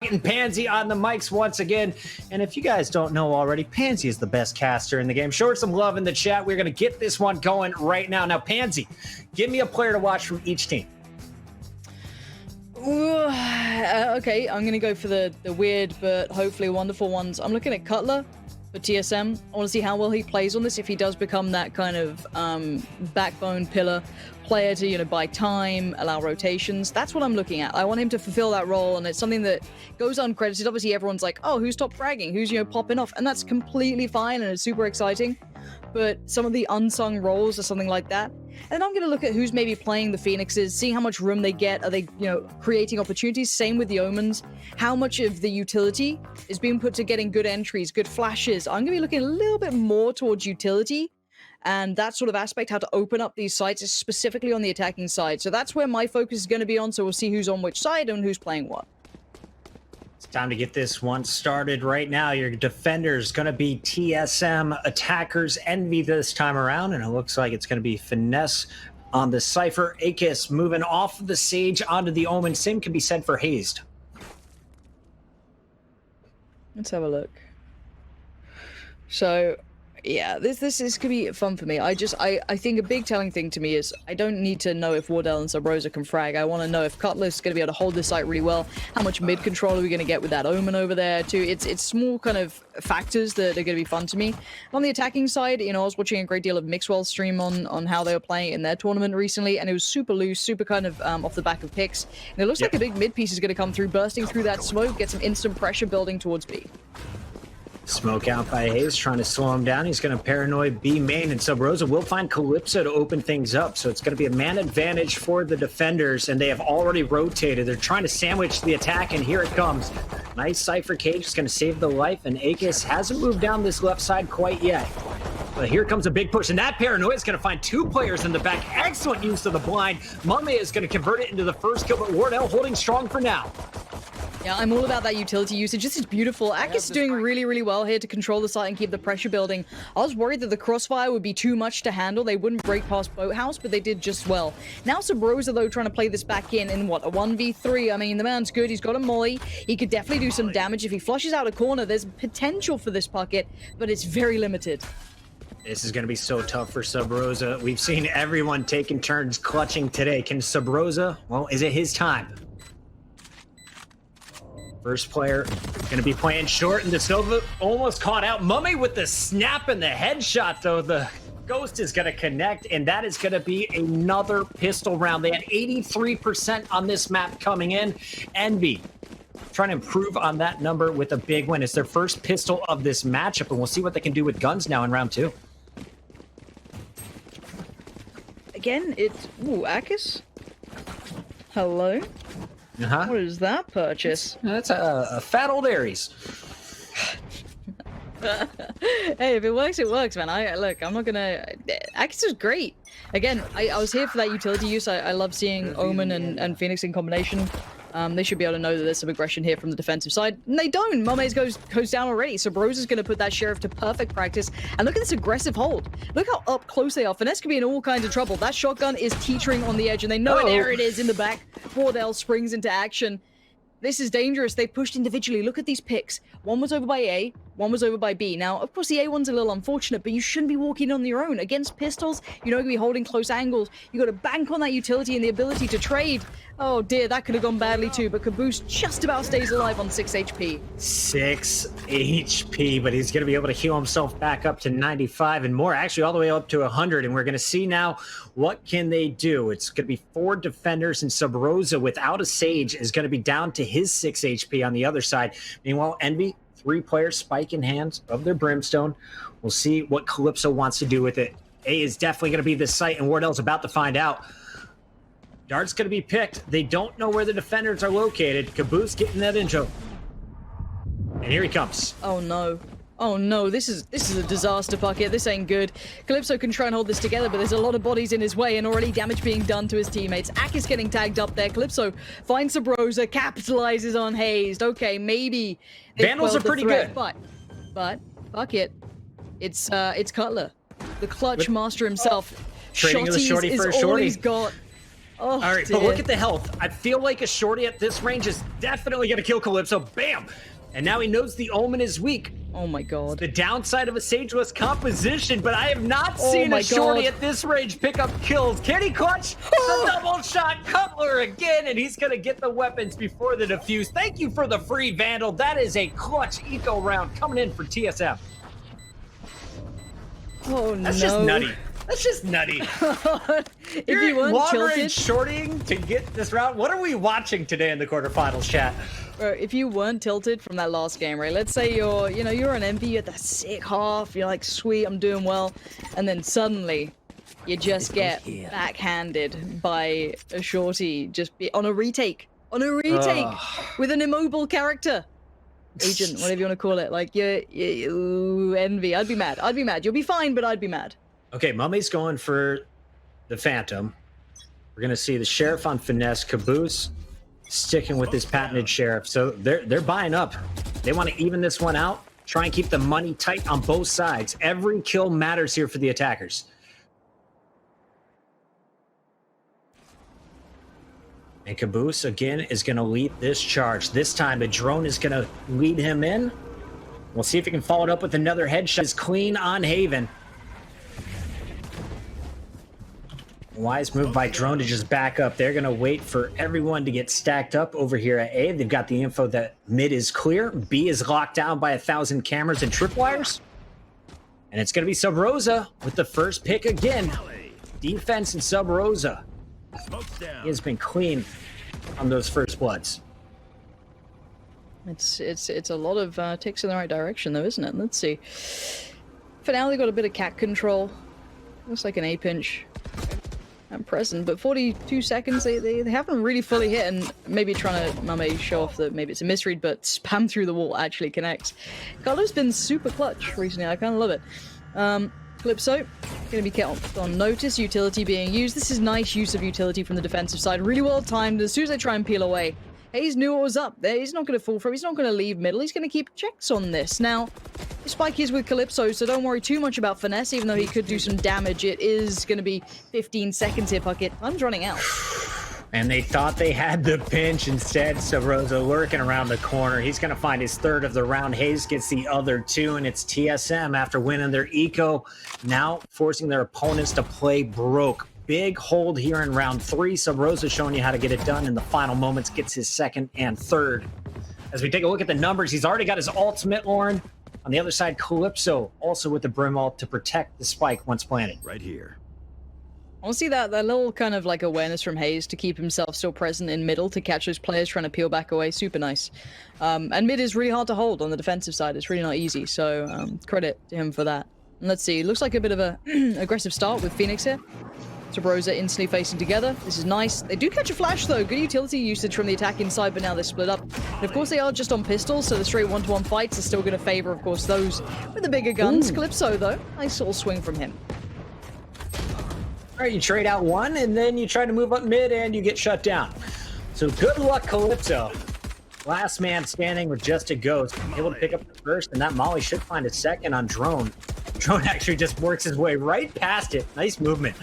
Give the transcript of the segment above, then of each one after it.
And Pansy on the mics once again. And if you guys don't know already, Pansy is the best caster in the game. Show her some love in the chat. We're going to get this one going right now. Now, Pansy, give me a player to watch from each team. Okay, I'm going to go for the weird but hopefully wonderful ones. I'm looking at Cutler for TSM. I want to see how well he plays on this, if he does become that kind of backbone pillar player to, you know, buy time, allow rotations. That's what I'm looking at. I want him to fulfill that role, and it's something that goes uncredited. Obviously, everyone's like, oh, who's top fragging? Who's, you know, popping off? And that's completely fine, and it's super exciting. But some of the unsung roles or something like that. And I'm going to look at who's maybe playing the Phoenixes, seeing how much room they get. Are they, you know, creating opportunities? Same with the Omens. How much of the utility is being put to getting good entries, good flashes? I'm going to be looking a little bit more towards utility and that sort of aspect, how to open up these sites, specifically on the attacking side. So that's where my focus is going to be on. So we'll see who's on which side and who's playing what. It's time to get this one started right now. Your defenders going to be TSM, attackers Envy this time around, and it looks like it's going to be Finesse on the Cypher. Akis moving off of the Sage onto the Omen. Same can be said for Hazed. Let's have a look. So, yeah, this is gonna be fun for me. I think a big telling thing to me is I don't need to know if Wardell and Subrosa can frag. I want to know if Cutler's gonna be able to hold this site really well. How much mid control are we gonna get with that Omen over there too? It's small kind of factors that are gonna be fun to me. On the attacking side, you know, I was watching a great deal of Mixwell's stream on how they were playing in their tournament recently, and it was super loose, super kind of off the back of picks. And it looks like a big mid piece is gonna come through, bursting through that smoke, get some instant pressure building towards B. Smoke out by Hayes, trying to slow him down. He's going to paranoid B main, and Subrosa will find Calypso to open things up. So it's going to be a man advantage for the defenders, and they have already rotated. They're trying to sandwich the attack, and here it comes. Nice Cypher Cage is going to save the life, and Akis hasn't moved down this left side quite yet. But here comes a big push, and that paranoia is going to find two players in the back. Excellent use of the blind. Mame is going to convert it into the first kill, but Wardell holding strong for now. Yeah, I'm all about that utility usage. This is beautiful. Akis is doing really, really well here to control the site and keep the pressure building. I was worried that the crossfire would be too much to handle. They wouldn't break past Boathouse, but they did just well. Now Subrosa, though, trying to play this back in what, a 1v3? I mean, the man's good. He's got a molly. He could definitely do some damage. If he flushes out a corner, there's potential for this bucket, but it's very limited. This is going to be so tough for Subrosa. We've seen everyone taking turns clutching today. Can Subrosa, well, is it his time? First player going to be playing short, and De Silva almost caught out. Mame with the snap and the headshot, though. The Ghost is going to connect, and that is going to be another pistol round. They had 83% on this map coming in. Envy trying to improve on that number with a big win. It's their first pistol of this matchup, and we'll see what they can do with guns now in round two. Again, it's... Ooh, Akis? Hello? What is that purchase? That's a fat old Ares. Hey, if it works, it works, man. Look, I'm not gonna... Akis is great. Again, I was here for that utility use. I love seeing Omen and Phoenix in combination. They should be able to know that there's some aggression here from the defensive side. And they don't. Mame goes down already. So Brosa's going to put that Sheriff to perfect practice. And look at this aggressive hold. Look how up close they are. Finesse could be in all kinds of trouble. That shotgun is teetering on the edge, and they know there it is in the back. Wardell springs into action. This is dangerous. They pushed individually. Look at these picks. One was over by A, one was over by B. Now, of course, the A one's a little unfortunate, but you shouldn't be walking on your own. Against pistols, you're not going to be holding close angles. You got to bank on that utility and the ability to trade. Oh dear, that could have gone badly too, but Caboose just about stays alive on 6 HP. 6 HP, but he's going to be able to heal himself back up to 95 and more, actually all the way up to 100, and we're going to see now what can they do. It's going to be 4 defenders, and Subrosa without a Sage is going to be down to his 6 HP on the other side. Meanwhile, Envy, 3 players, spike in hands of their Brimstone. We'll see what Calypso wants to do with it. A is definitely going to be this site, and Wardell's about to find out. Dart's going to be picked. They don't know where the defenders are located. Caboose getting that intro. And here he comes. Oh no. Oh no, this is a disaster bucket. This ain't good. Calypso can try and hold this together, but there's a lot of bodies in his way and already damage being done to his teammates. Akis getting tagged up there. Calypso finds Subrosa, capitalizes on Hazed. Okay, maybe Vandals are pretty good. But bucket. It's Cutler. The clutch master himself. Trading the shorty for a is all shorty. he's got. Oh, All right, dear. but look at the health. I feel like a shorty at this range is definitely going to kill Calypso. Bam! And now he knows the Omen is weak. Oh my god. The downside of a Sageless composition, but I have not Oh seen my a shorty God. at this range pick up kills. Can he clutch the double shot Cutler again? And he's going to get the weapons before the defuse. Thank you for the free Vandal. That is a clutch eco round coming in for TSM. Oh no. That's just nutty. That's just nutty. If You're you weren't long-range tilted, shorting to get this round. What are we watching today in the quarterfinals, chat? bro, if you weren't tilted from that last game, right? Let's say you're an MVP, you had that sick half, you're like, sweet, I'm doing well, and then suddenly you just get backhanded by a shorty on a retake, with an immobile character. Agent, whatever you want to call it. Like, ooh, envy. I'd be mad. You'll be fine, but I'd be mad. Okay, Mummy's going for the Phantom. We're going to see the Sheriff on Finesse. Caboose sticking with his patented Sheriff. So they're buying up. They want to even this one out. Try and keep the money tight on both sides. Every kill matters here for the attackers. And Caboose, again, is going to lead this charge. This time, a drone is going to lead him in. We'll see if he can follow it up with another headshot. It's clean on Haven. Wise move by drone to just back up. They're going to wait for everyone to get stacked up over here at A. They've got the info that mid is clear. B is locked down by 1,000 cameras and tripwires. And it's going to be Sub Rosa with the first pick again. Defense and Sub Rosa. He has been clean on those first bloods. It's a lot of ticks in the right direction, though, isn't it? Let's see. For now, they've got a bit of cat control. Looks like an A pinch. I'm present, but 42 seconds, they haven't really fully hit, and maybe trying to Mame show off that maybe it's a misread, but spam through the wall actually connects. Carlo's been super clutch recently. I kind of love it. Calypso going to be kept on notice. Utility being used. This is nice use of utility from the defensive side. Really well timed. As soon as they try and peel away, Hayes knew what was up there. He's not going to fall for him. He's not going to leave middle. He's going to keep checks on this. Now, the spike is with Calypso, so don't worry too much about Finesse, even though he could do some damage. It is going to be 15 seconds here, Puckett. Time's running out. And they thought they had the pinch. Instead, Sabrosa lurking around the corner. He's going to find his third of the round. Hayes gets the other two, and it's TSM after winning their eco, now forcing their opponents to play broke. Big hold here in round 3. Sabrosa showing you how to get it done in the final moments, gets his second and third. As we take a look at the numbers, he's already got his ultimate, Lauren. On the other side, Calypso also with the Brim ult to protect the spike once planted. Right here. I want to see that little kind of like awareness from Hayes to keep himself still present in middle to catch those players trying to peel back away. Super nice. And mid is really hard to hold on the defensive side. It's really not easy. So credit to him for that. And let's see. Looks like a bit of a aggressive start with Phoenix here. Sabrosa instantly facing together. This is nice. They do catch a flash though. Good utility usage from the attack inside, but now they're split up. And of course they are just on pistols, so the straight one-to-one fights are still going to favor, of course, those with the bigger guns. Ooh. Calypso though, nice little swing from him. All right, you trade out one, and then you try to move up mid, and you get shut down. So good luck, Calypso. Last man standing with just a ghost. Able to pick up the first, and that Molly should find a second on Drone. Drone actually just works his way right past it. Nice movement.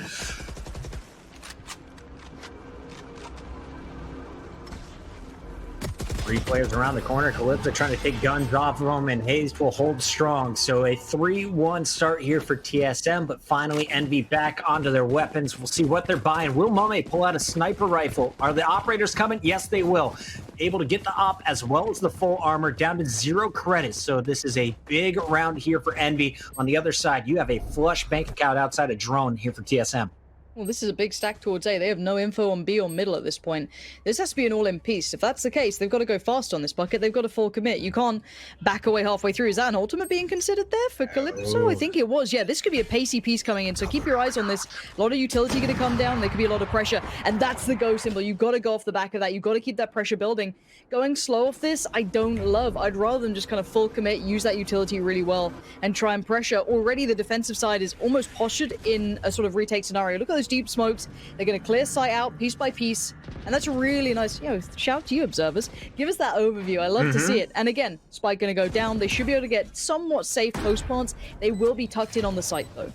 3 players around the corner. Calypso trying to take guns off of them, and Hayes will hold strong. So a 3-1 start here for TSM, but finally Envy back onto their weapons. We'll see what they're buying. Will Mame pull out a sniper rifle? Are the operators coming? Yes, they will. Able to get the op as well as the full armor down to 0 credits. So this is a big round here for Envy. On the other side, you have a flush bank account outside a drone here for TSM. Well, this is a big stack towards A. They have no info on B or middle at this point. This has to be an all-in piece. If that's the case, they've got to go fast on this bucket. They've got to full commit. You can't back away halfway through. Is that an ultimate being considered there for Calypso? I think it was. Yeah, this could be a pacey piece coming in, so keep your eyes on this. A lot of utility going to come down. There could be a lot of pressure, and that's the go symbol. You've got to go off the back of that. You've got to keep that pressure building. Going slow off this, I don't love. I'd rather than just kind of full commit, use that utility really well, and try and pressure. Already the defensive side is almost postured in a sort of retake scenario. Look at those deep smokes. They're going to clear sight out piece by piece, and that's a really nice, shout to you, observers. Give us that overview. I love to see it. And again, spike going to go down. They should be able to get somewhat safe post plants. They will be tucked in on the site, though.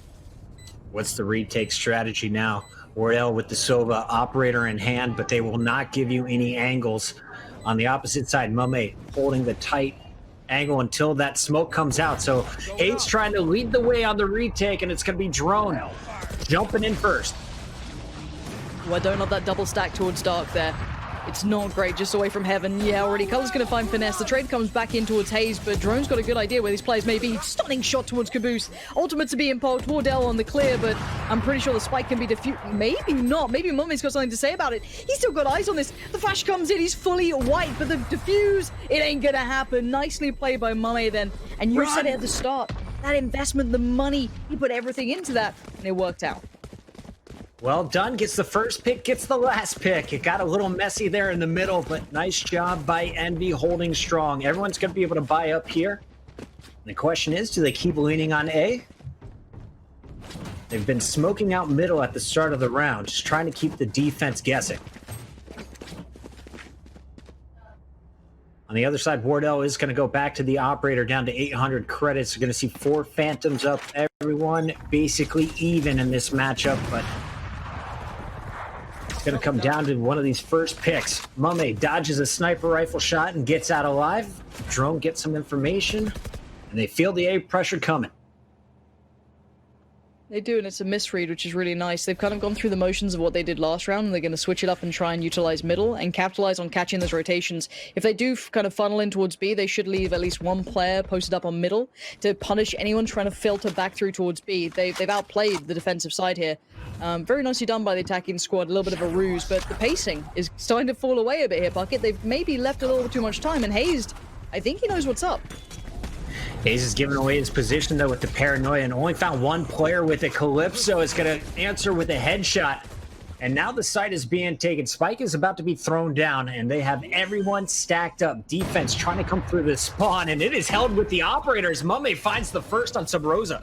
What's the retake strategy now? Wardell with the Sova operator in hand, but they will not give you any angles. On the opposite side, Mame holding the tight angle until that smoke comes out. So Hayes trying to lead the way on the retake, and it's going to be Drone jumping in first. Well, I don't love that double stack towards Dark there. It's not great, just away from Heaven. Yeah, already Color's going to find Finesse. The trade comes back in towards Hayes, but Drone's got a good idea where these players may be. Stunning shot towards Caboose. Ultimate to be impulsed. Wardell on the clear, but I'm pretty sure the spike can be diffused. Maybe not. Maybe Mummy's got something to say about it. He's still got eyes on this. The flash comes in. He's fully white, but the diffuse, it ain't going to happen. Nicely played by Mummy then. And you said it at the start. That investment, the money, he put everything into that, and it worked out. Well done. Gets the first pick, gets the last pick. It got a little messy there in the middle, but nice job by Envy holding strong. Everyone's going to be able to buy up here. The question is, do they keep leaning on A? They've been smoking out middle at the start of the round, just trying to keep the defense guessing. On the other side, Wardell is going to go back to the operator down to 800 credits. We're going to see 4 Phantoms up. Everyone basically even in this matchup, but it's going to come down to one of these first picks. Mame dodges a sniper rifle shot and gets out alive. Drone gets some information, and they feel the A pressure coming. They do, and it's a misread, which is really nice. They've kind of gone through the motions of what they did last round, and they're going to switch it up and try and utilize middle and capitalize on catching those rotations. If they do kind of funnel in towards B, they should leave at least one player posted up on middle to punish anyone trying to filter back through towards B. They've outplayed the defensive side here. Very nicely done by the attacking squad, a little bit of a ruse, but the pacing is starting to fall away a bit here, Bucket. They've maybe left a little too much time, and Hazed, I think he knows what's up. Hayes is giving away his position, though, with the paranoia, and only found one player with it. Calypso is going to answer with a headshot. And now the site is being taken. Spike is about to be thrown down, and they have everyone stacked up. Defense trying to come through the spawn, and it is held with the operators. Mame finds the first on Sub Rosa.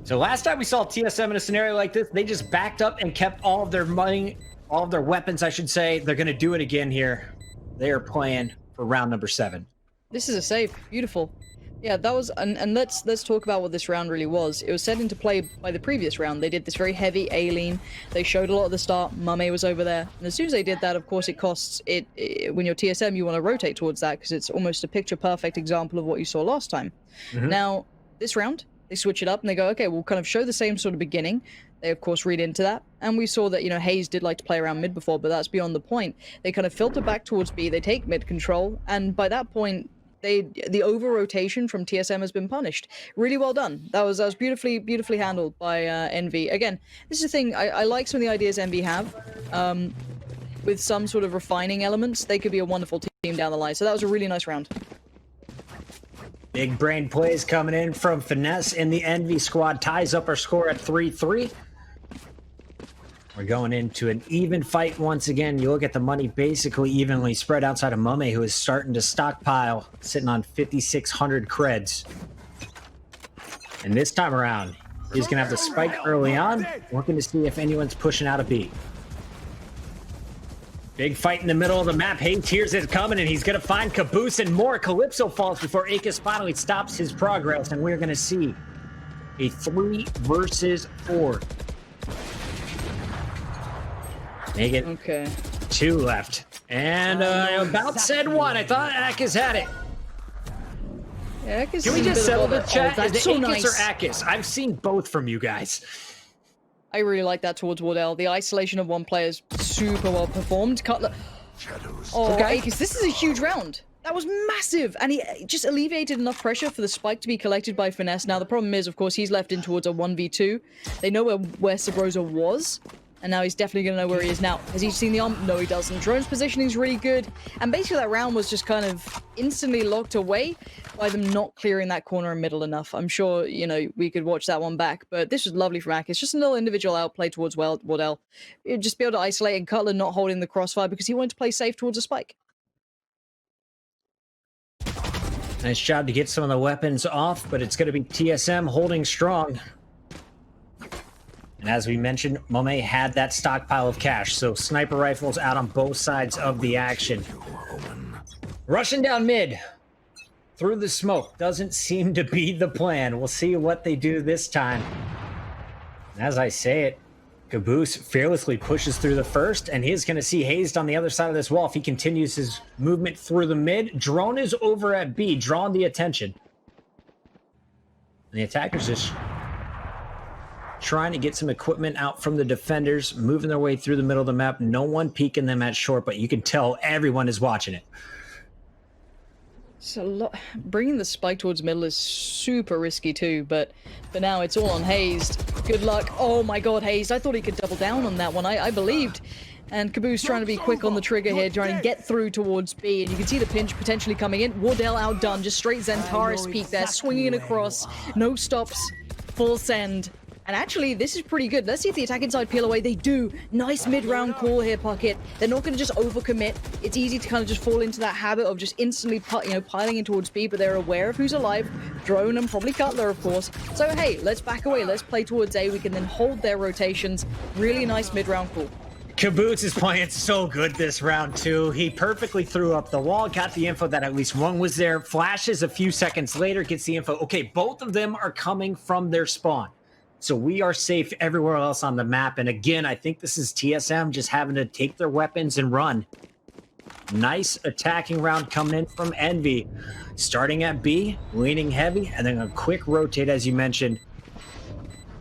So last time we saw TSM in a scenario like this, they just backed up and kept all of their money, all of their weapons, I should say. They're going to do it again here. They are playing for round number 7. This is a save. Beautiful. Yeah, that was, and let's talk about what this round really was. It was set into play by the previous round. They did this very heavy A lean. They showed a lot at the start. Mame was over there, and as soon as they did that, of course, it costs it. When you're TSM, you want to rotate towards that because it's almost a picture-perfect example of what you saw last time. Now, this round, they switch it up and they go, okay, we'll kind of show the same sort of beginning. They, of course, read into that. And we saw that, you know, Hayes did like to play around mid before, but that's beyond the point. They kind of filter back towards B. They take mid control. And by that point, the over-rotation from TSM has been punished. Really well done. That was beautifully handled by Envy. Again, this is the thing. I like some of the ideas Envy have. With some sort of refining elements, they could be a wonderful team down the line. So that was a really nice round. Big brain plays coming in from Finesse, and the Envy squad ties up our score at 3-3. We're going into an even fight once again. You look at the money basically evenly spread outside of Mame, who is starting to stockpile, sitting on 5,600 creds. And this time around, he's going to have the spike early on, looking to see if anyone's pushing out a B. Big fight in the middle of the map. Hayes hears it coming, and he's going to find Caboose and more. Calypso falls before Akis finally stops his progress, and we're going to see a 3 versus 4. Make it 2 left. And about said 1. I thought Akis had it. Yeah, Can we just settle the chat? That's Is it so Akis nice. or Akis? I've seen both from you guys. I really like that towards Wardell. The isolation of one player is super well performed. Cutler. Oh, Okay. Akis, this is a huge round. That was massive, and he just alleviated enough pressure for the spike to be collected by Finesse. Now, the problem is, of course, he's left in towards a 1v2. They know where Sabrosa was, and now he's definitely going to know where he is now. Has he seen the arm? No, he doesn't. Drone's positioning is really good, and basically that round was just kind of instantly locked away by them not clearing that corner and middle enough. I'm sure, you know, we could watch that one back, but this was lovely from Akis. Just a little individual outplay towards Wardell. He'd just be able to isolate, and Cutler not holding the crossfire because he wanted to play safe towards a spike. Nice job to get some of the weapons off, but it's going to be TSM holding strong. And as we mentioned, Mame had that stockpile of cash, so sniper rifles out on both sides of the action. Rushing down mid. through the smoke doesn't seem to be the plan. We'll see what they do this time. As I say it, Caboose fearlessly pushes through the first, and he's going to see Hazed on the other side of this wall if he continues his movement through the mid. Drone is over at B, drawing the attention. And the attackers just trying to get some equipment out from the defenders, moving their way through the middle of the map. No one peeking them at short, but you can tell everyone is watching it. So bringing the spike towards middle is super risky too, but for now it's all on Hazed. Good luck. Oh my god, Hazed. I thought he could double down on that one. I believed. And Caboose trying to be quick on the trigger here, trying to get through towards B. And you can see the pinch potentially coming in. Wardell outdone, just straight Zentaris peek there, swinging it across. No stops, full send. And actually, this is pretty good. Let's see if the attack inside peel away. They do. Nice mid-round call here, Puckett. They're not going to just overcommit. It's easy to kind of just fall into that habit of just instantly, piling in towards B, but they're aware of who's alive. Drone and probably Cutler, of course. So, hey, let's back away. Let's play towards A. We can then hold their rotations. Really nice mid-round call. Caboose is playing so good this round, too. He perfectly threw up the wall, got the info that at least one was there, flashes a few seconds later, gets the info. Okay, both of them are coming from their spawn. So we are safe everywhere else on the map. And again, I think this is TSM just having to take their weapons and run. Nice attacking round coming in from Envy. Starting at B, leaning heavy, and then a quick rotate, as you mentioned.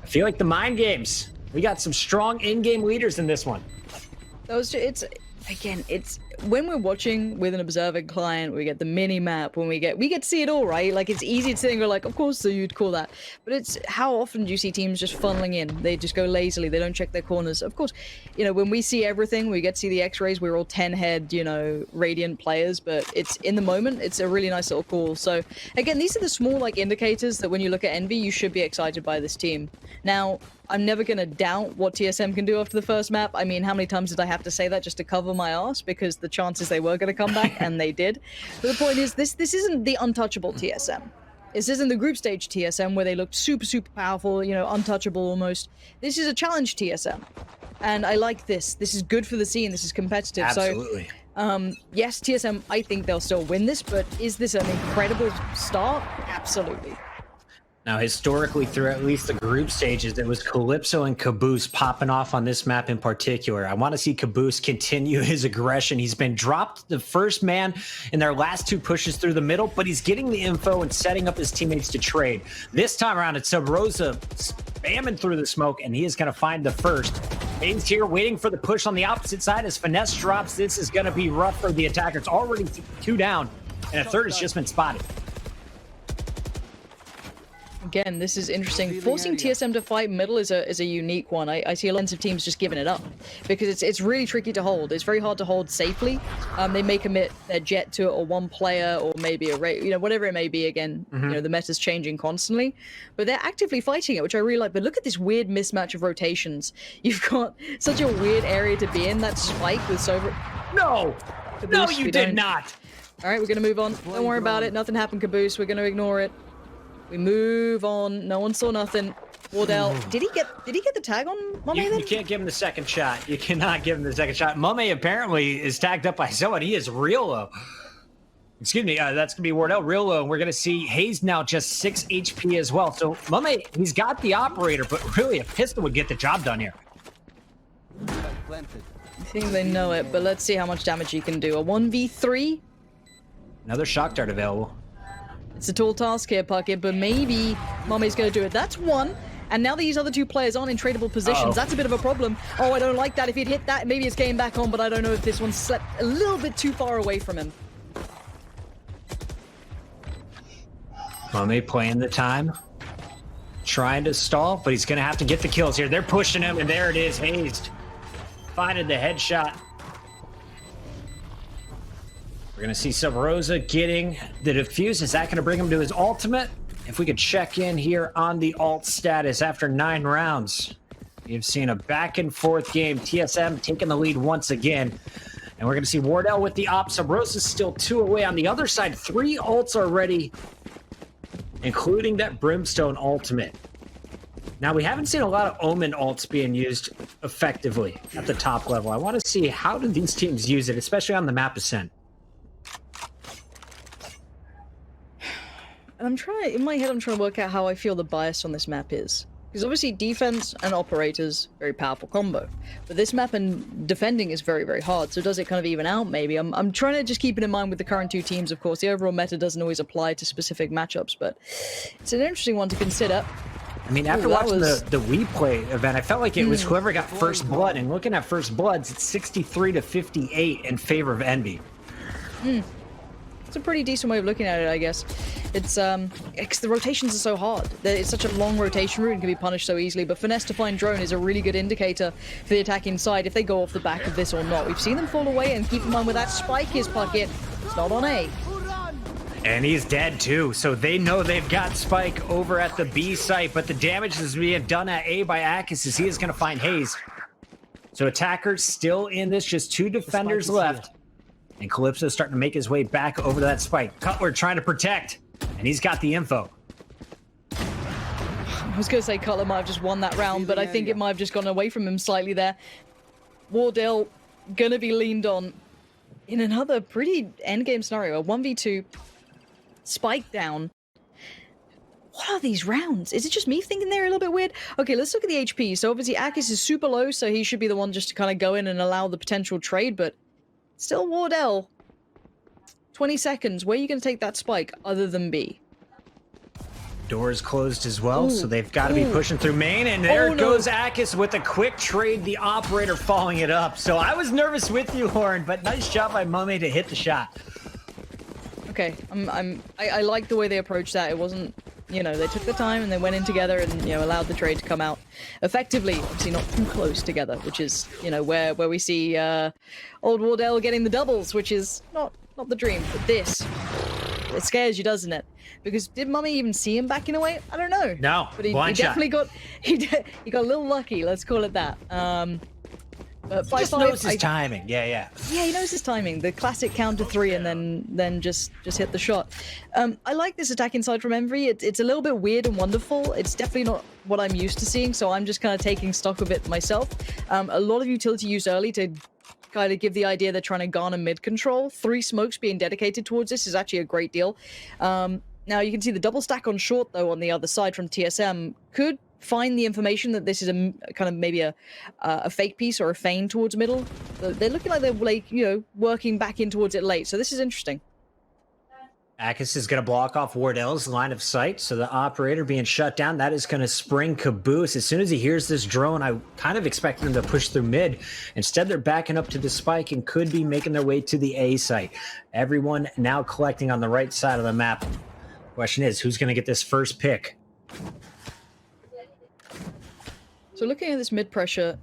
I feel like the mind games. We got some strong in-game leaders in this one. It's when we're watching with an observing client, we get the mini map, when we get to see it all, right? Like, it's easy to think, we're like, of course, so you'd call that. But it's how often do you see teams just funneling in? They just go lazily, they don't check their corners. Of course, when we see everything, we get to see the X-rays, we're all 10-head, Radiant players, but it's in the moment, it's a really nice little call. So, again, these are the small, indicators that when you look at Envy, you should be excited by this team. Now, I'm never going to doubt what TSM can do after the first map. I mean, how many times did I have to say that just to cover my ass? Because the chances they were going to come back, and they did. But the point is, this isn't the untouchable TSM. This isn't the group stage TSM where they looked super, super powerful, untouchable almost. This is a challenge TSM. And I like this. This is good for the scene. This is competitive. Absolutely. So, yes, TSM, I think they'll still win this, but is this an incredible start? Absolutely. Now, historically, through at least the group stages, it was Calypso and Caboose popping off on this map in particular. I want to see Caboose continue his aggression. He's been dropped the first man in their last two pushes through the middle, but he's getting the info and setting up his teammates to trade. This time around, it's Sub Rosa spamming through the smoke, and he is going to find the first. Haynes here waiting for the push on the opposite side as Finesse drops. This is going to be rough for the attackers. Already two down, and a third has just been spotted. Again, this is interesting. Forcing TSM to fight middle is a unique one. I see a lot of teams just giving it up because it's really tricky to hold. It's very hard to hold safely. They may commit their jet to it, or one player, or maybe a whatever it may be. Again, the meta's changing constantly, but they're actively fighting it, which I really like. But look at this weird mismatch of rotations. You've got such a weird area to be in. That spike with Sober. No, you did not. All right, we're gonna move on. Don't worry about it. Nothing happened, Caboose. We're gonna ignore it. We move on. No one saw nothing. Wardell, did he get the tag on Mame then? You can't give him the second shot. You cannot give him the second shot. Mame apparently is tagged up by someone. He is real low. Excuse me, that's gonna be Wardell real low. And we're gonna see Hayes now just 6 HP as well. So Mame, he's got the operator, but really a pistol would get the job done here. I think they know it, but let's see how much damage he can do. A 1v3? Another shock dart available. It's a tall task here, Puckett, but maybe Mame's going to do it. That's one. And now these other two players aren't in tradable positions. That's a bit of a problem. Oh, I don't like that. If he'd hit that, maybe it's getting back on, but I don't know if this one slept a little bit too far away from him. Mame playing the time. Trying to stall, but he's going to have to get the kills here. They're pushing him, and there it is. Hazed. Finding the headshot. We're going to see Sub Rosa getting the defuse. Is that going to bring him to his ultimate? If we could check in here on the ult status after 9 rounds. You've seen a back and forth game. TSM taking the lead once again. And we're going to see Wardell with the op. Sub Rosa's still 2 away. On the other side, 3 ults already, including that Brimstone ultimate. Now, we haven't seen a lot of Omen ults being used effectively at the top level. I want to see how do these teams use it, especially on the map ascent. And I'm trying, in my head, I'm trying to work out how I feel the bias on this map is. Because obviously defense and operators, very powerful combo. But this map and defending is very, very hard. So does it kind of even out, maybe? I'm trying to just keep it in mind with the current two teams, of course. The overall meta doesn't always apply to specific matchups, but it's an interesting one to consider. I mean, after watching the We Play event, I felt like it was whoever got first blood. And looking at first bloods, it's 63 to 58 in favor of Envy. It's a pretty decent way of looking at it, I guess. It's the rotations are so hard. It's such a long rotation route and can be punished so easily. But finesse to find drone is a really good indicator for the attacking side if they go off the back of this or not. We've seen them fall away, and keep in mind where that spike is, Puckett. It's not on A. And he's dead too, so they know they've got Spike over at the B site, but the damage is being done at A by Akis as he is going to find Hayes. So attackers still in this, just two defenders left. And Calypso's starting to make his way back over to that Spike. Cutler trying to protect, and he's got the info. I was going to say Cutler might have just won that round, but I think it might have just gone away from him slightly there. Wardell going to be leaned on in another pretty endgame scenario, a 1v2. Spike down. What are these rounds? Is it just me thinking they're a little bit weird? Okay, let's look at the HP. So obviously Akis is super low, so he should be the one just to kind of go in and allow the potential trade, but still Wardell. 20 seconds. Where are you going to take that spike other than B? Doors closed as well, so they've got to be pushing through main, and there goes Akis with a quick trade, the operator following it up. So I was nervous with you, Horn, but nice job by Mummy to hit the shot. Okay, I like the way they approached that. It wasn't, you know, they took the time and they went in together and, you know, allowed the trade to come out effectively. Obviously not too close together, which is, you know, where we see old Wardell getting the doubles, which is not the dream. But this, it scares you, doesn't it? Because did Mummy even see him backing away? I don't know. No, but he shot. definitely got he got a little lucky. Let's call it that. But He just knows his timing. Yeah, he knows his timing. The classic counter three and then just hit the shot. I like this attack inside from Envy. It's a little bit weird and wonderful. It's definitely not what I'm used to seeing, so I'm just kind of taking stock of it myself. A lot of utility used early to kind of give the idea they're trying to garner mid control. 3 smokes being dedicated towards this is actually a great deal. Now you can see the double stack on short though on the other side from TSM could find the information that this is a kind of maybe a fake piece or a feign towards middle. They're looking like they're like, you know, working back in towards it late. So this is interesting. Akis is going to block off Wardell's line of sight, so the operator being shut down, that is going to spring Caboose. As soon as he hears this drone, I kind of expected him to push through mid. Instead, they're backing up to the spike and could be making their way to the A site. Everyone now collecting on the right side of the map. Question is, who's going to get this first pick? So looking at this mid pressure,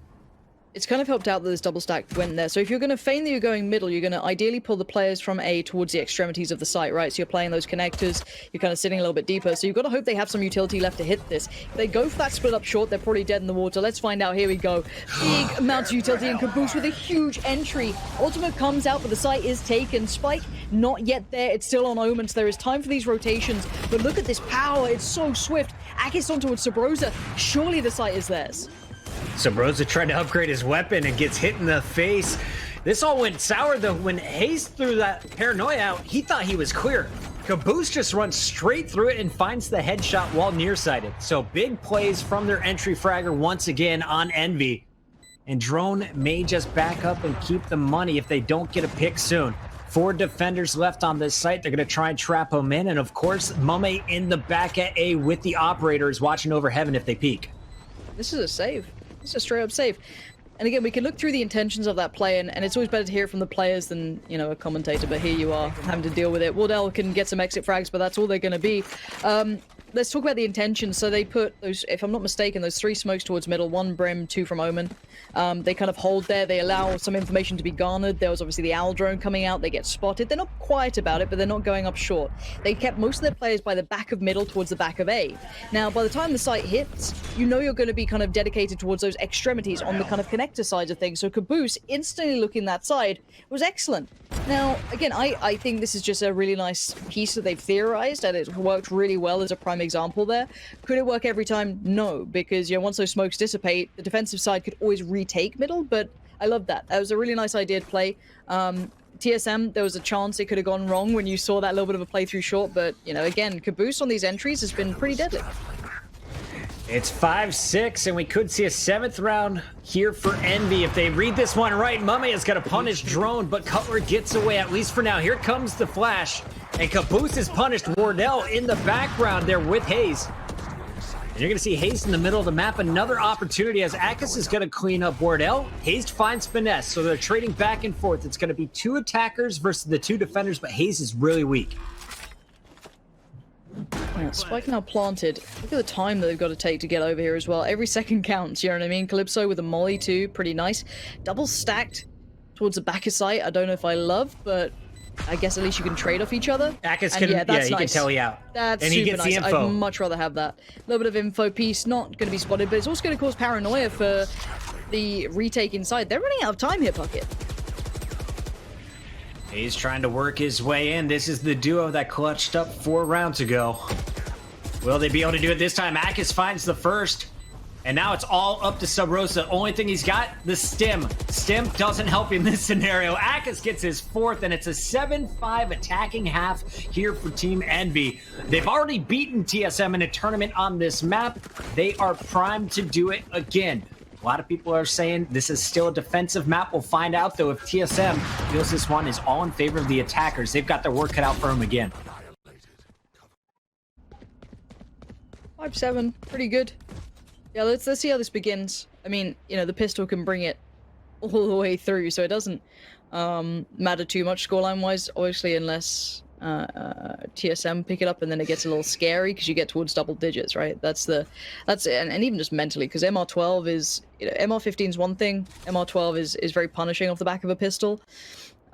it's kind of helped out that this double stack went there. So if you're going to feign that you're going middle, you're going to ideally pull the players from A towards the extremities of the site, right? So you're playing those connectors, you're kind of sitting a little bit deeper. So you've got to hope they have some utility left to hit this. If they go for that split up short, they're probably dead in the water. Let's find out. Here we go. Big amounts of utility and Caboose with a huge entry. Ultimate comes out, but the site is taken. Spike, not yet there. It's still on Omen, so there is time for these rotations. But look at this power. It's so swift. Akis on towards Sabrosa. Surely the site is theirs. Sabrosa tried to upgrade his weapon and gets hit in the face. This all went sour though. When Hayes threw that paranoia out, he thought he was clear. Caboose just runs straight through it and finds the headshot while nearsighted. So big plays from their entry fragger once again on Envy. And Drone may just back up and keep the money if they don't get a pick soon. 4 defenders left on this site. They're going to try and trap them in. And of course, Mummy in the back at A with the operators watching over heaven if they peek. This is a save. It's a straight up save. And again, we can look through the intentions of that play, and it's always better to hear it from the players than, you know, a commentator, but here you are having to deal with it. Wardell can get some exit frags, but that's all they're going to be. Let's talk about the intentions. So they put those, if I'm not mistaken, those 3 smokes towards middle, 1 Brim, 2 from Omen. They kind of hold there. They allow some information to be garnered. There was obviously the owl drone coming out. They get spotted. They're not quiet about it, but they're not going up short. They kept most of their players by the back of middle towards the back of A. Now, by the time the site hits, you know you're going to be kind of dedicated towards those extremities on the kind of connector sides of things. So Caboose, instantly looking that side, was excellent. Now, again, I think this is just a really nice piece that they've theorized, and it worked really well as a prime example there. Could it work every time? No, because, you know, once those smokes dissipate, the defensive side could always retake middle, but I love that. That was a really nice idea to play. TSM, there was a chance it could have gone wrong when you saw that little bit of a playthrough short, but, you know, again, Caboose on these entries has been pretty deadly. It's 5-6, and we could see a 7th round here for Envy. If they read this one right, Mummy is going to punish Drone, but Cutler gets away, at least for now. Here comes the flash, and Caboose is punished. Wardell in the background there with Hayes. And you're going to see Hayes in the middle of the map. Another opportunity as Akis is going to clean up Wardell. Hayes finds Finesse, so they're trading back and forth. It's going to be 2 attackers versus the 2 defenders, but Hayes is really weak. Yeah, Spike now planted. Look at the time that they've got to take to get over here as well. Every second counts, you know what I mean? Calypso with a molly too, pretty nice. Double stacked towards the back of sight. I don't know if I love, but I guess at least you can trade off each other. Akis can, he nice. can tell you out. That's and super he gets nice. the info. I'd much rather have that. A little bit of info piece, not going to be spotted, but it's also going to cause paranoia for the retake inside. They're running out of time here, Puckett. He's trying to work his way in. This is the duo that clutched up 4 rounds ago. Will they be able to do it this time? Akis finds the first. And now it's all up to Sub Rosa. The only thing he's got, the stim. Stim doesn't help in this scenario. Akis gets his 4th, and it's a 7-5 attacking half here for Team Envy. They've already beaten TSM in a tournament on this map. They are primed to do it again. A lot of people are saying this is still a defensive map. We'll find out, though, if TSM feels this one is all in favor of the attackers. They've got their work cut out for them again. 5-7, pretty good. Yeah, let's see how this begins. I mean, you know, the pistol can bring it all the way through, so it doesn't matter too much scoreline-wise, obviously, unless TSM pick it up, and then it gets a little scary because you get towards double digits, right? That's it, and even just mentally, because MR12 is, you know, MR15 is one thing, MR12 is very punishing off the back of a pistol.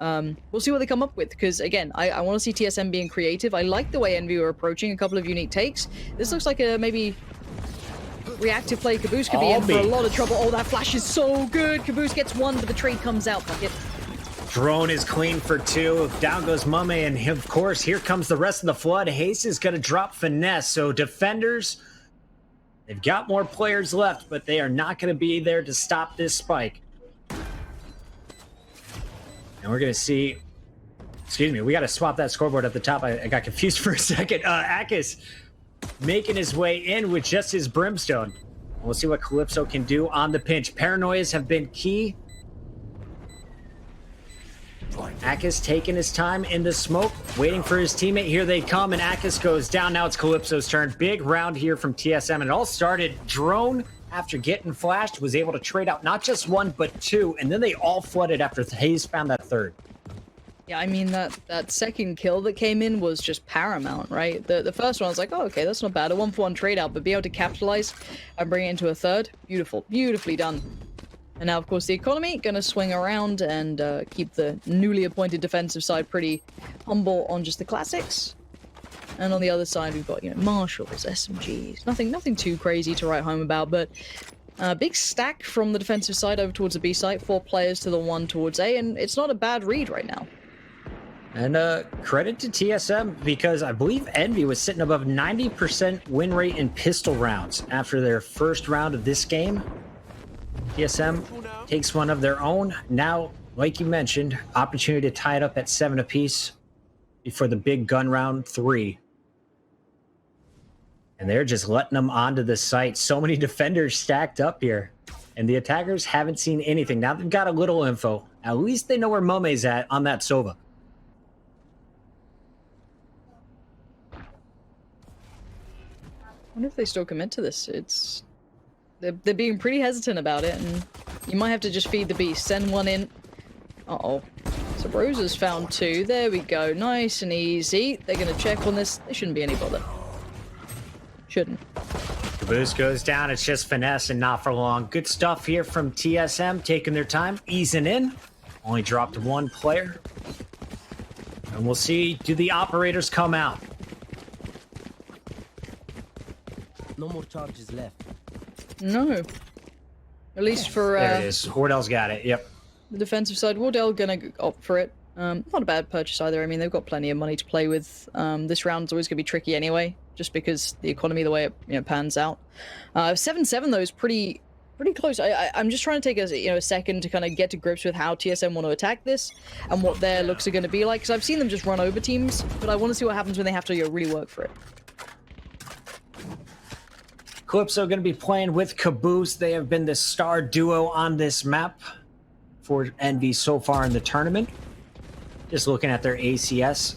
We'll see what they come up with, because again, I want to see TSM being creative. I like the way Envy are approaching a couple of unique takes. This looks like a maybe reactive play. Caboose could be in for a lot of trouble. Oh, that flash is so good. Caboose gets 1, but the trade comes out. Bucket. Drone is clean for 2. Down goes Mummy, and of course, here comes the rest of the flood. Hayes is going to drop Finesse. So defenders, they've got more players left, but they are not going to be there to stop this spike. And we're going to see, excuse me, we got to swap that scoreboard at the top. I got confused for a second. Akis making his way in with just his brimstone. We'll see what Calypso can do on the pinch. Paranoias have been key. Akis taking his time in the smoke, waiting for his teammate. Here they come, and Akis goes down. Now it's Calypso's turn. Big round here from TSM, and it all started. Drone, after getting flashed, was able to trade out not just 1, but 2, and then they all flooded after Hayes found that 3rd. Yeah, I mean, that second kill that came in was just paramount, right? The first one, I was like, oh, okay, that's not bad. A 1-for-1 trade out, but be able to capitalize and bring it into a 3rd, beautiful. Beautifully done. And now, of course, the economy going to swing around and keep the newly appointed defensive side pretty humble on just the classics. And on the other side, we've got, you know, Marshalls, SMGs. Nothing too crazy to write home about, but big stack from the defensive side over towards the B site. 4 players to the 1 towards A, and it's not a bad read right now. And credit to TSM, because I believe Envy was sitting above 90% win rate in pistol rounds after their first round of this game. TSM takes one of their own. Now, like you mentioned, opportunity to tie it up at 7 apiece before the big gun round 3. And they're just letting them onto the site. So many defenders stacked up here. And the attackers haven't seen anything. Now they've got a little info. At least they know where Mome's at on that Sova. I wonder if they still commit to this. They're being pretty hesitant about it, and you might have to just feed the beast. Send 1 in. Uh-oh. So Rosa's found 2. There we go. Nice and easy. They're going to check on this. They shouldn't be any bother. Shouldn't. Caboose goes down. It's just Finesse and not for long. Good stuff here from TSM, taking their time, easing in. Only dropped 1 player. And we'll see, do the operators come out? No more charges left. No. At least for there it is. Wardell's got it. Yep. the defensive side. Wardell gonna opt for it. Not a bad purchase either. I mean, they've got plenty of money to play with. This round's always gonna be tricky anyway, just because the economy, the way it pans out. 7-7 though is pretty pretty close. I'm just trying to take a second to kind of get to grips with how TSM want to attack this and what their looks are going to be like. Because I've seen them just run over teams, but I want to see what happens when they have to really work for it. Calypso going to be playing with Caboose. They have been the star duo on this map for Envy so far in the tournament. Just looking at their ACS.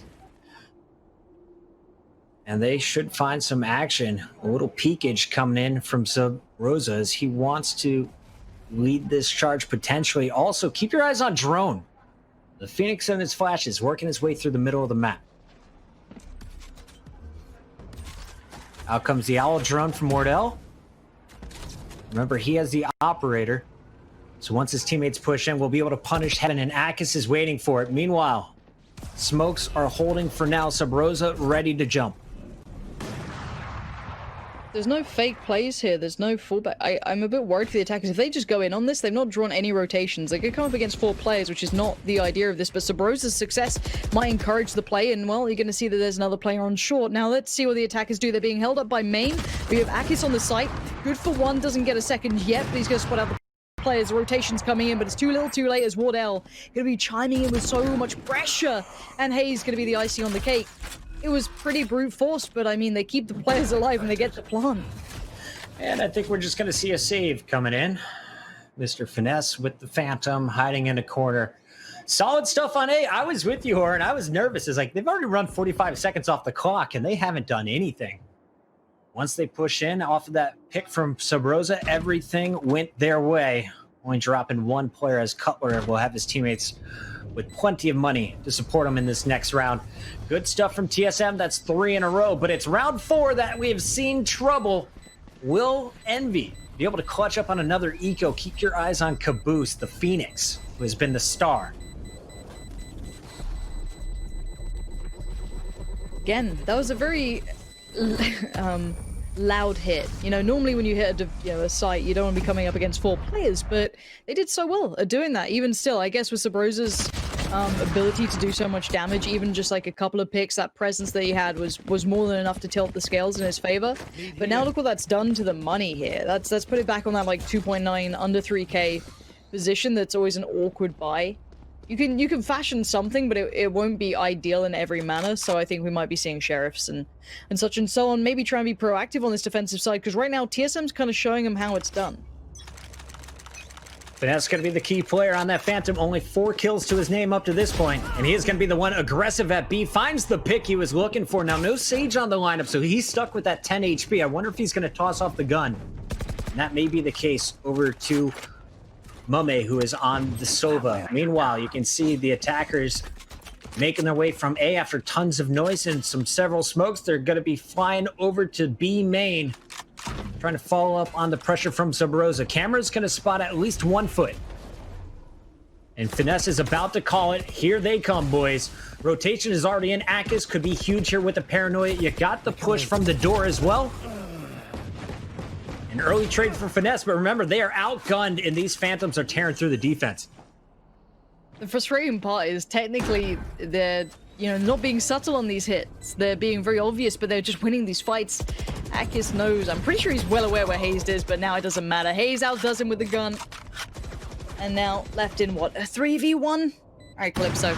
And they should find some action. A little peekage coming in from Sub Rosa as he wants to lead this charge potentially. Also, keep your eyes on Drone. The Phoenix and his flashes working his way through the middle of the map. Out comes the Owl Drone from Wardell. Remember, he has the operator. So once his teammates push in, we'll be able to punish Heaven, and Akis is waiting for it. Meanwhile, smokes are holding for now. Sub Rosa ready to jump. There's no fake plays here. There's no fallback. I'm a bit worried for the attackers. If they just go in on this, they've not drawn any rotations. They could come up against 4 players, which is not the idea of this. But Sub Rosa's success might encourage the play. And, well, you're going to see that there's another player on short. Now, let's see what the attackers do. They're being held up by Main. We have Akis on the site. Good for one. Doesn't get a second yet, but he's going to spot out the players. The rotation's coming in, but it's too little too late as Wardell going to be chiming in with so much pressure. And Hayes going to be the icing on the cake. It was pretty brute force, but, I mean, they keep the players alive and they get the plant. And I think we're just going to see a save coming in. Mr. Finesse with the Phantom hiding in a corner. Solid stuff on A. I was with you, Horan. I was nervous. It's like they've already run 45 seconds off the clock, and they haven't done anything. Once they push in off of that pick from Sub Rosa, everything went their way. Only dropping one player as Cutler will have his teammates with plenty of money to support him in this next round. Good stuff from TSM. That's 3 in a row, but it's round 4 that we have seen trouble. Will Envy be able to clutch up on another eco? Keep your eyes on Caboose, the Phoenix, who has been the star. Again, that was a very loud hit. You know, normally when you hit a site, you don't want to be coming up against 4 players, but they did so well at doing that. Even still, I guess with Sub Rosa's ability to do so much damage, even just like a couple of picks, that presence that he had was more than enough to tilt the scales in his favor. But now look what that's done to the money here. That's put it back on that like 2.9 under 3k position. That's always an awkward buy. You can fashion something, but it won't be ideal in every manner. So I think we might be seeing sheriffs and such and so on. Maybe try and be proactive on this defensive side, because right now TSM's kind of showing them how it's done. Finesse going to be the key player on that Phantom. Only 4 kills to his name up to this point, and he is going to be the one aggressive at B. Finds the pick he was looking for. Now, no Sage on the lineup, so he's stuck with that 10 HP. I wonder if he's going to toss off the gun. And that may be the case over to Mame, who is on the Sova. Meanwhile, you can see the attackers making their way from A after tons of noise and several smokes. They're going to be flying over to B main, trying to follow up on the pressure from Sub Rosa. Camera's going to spot at least 1 foot. And Finesse is about to call it. Here they come, boys. Rotation is already in. Akis could be huge here with the paranoia. You got the push from the door as well. An early trade for Finesse, but remember, they are outgunned, and these Phantoms are tearing through the defense. The frustrating part is technically they're, not being subtle on these hits. They're being very obvious, but they're just winning these fights. Akis knows. I'm pretty sure he's well aware where Hayes is, but now it doesn't matter. Hayes outdoes him with the gun. And now left in, what, a 3v1? All right, Calypso.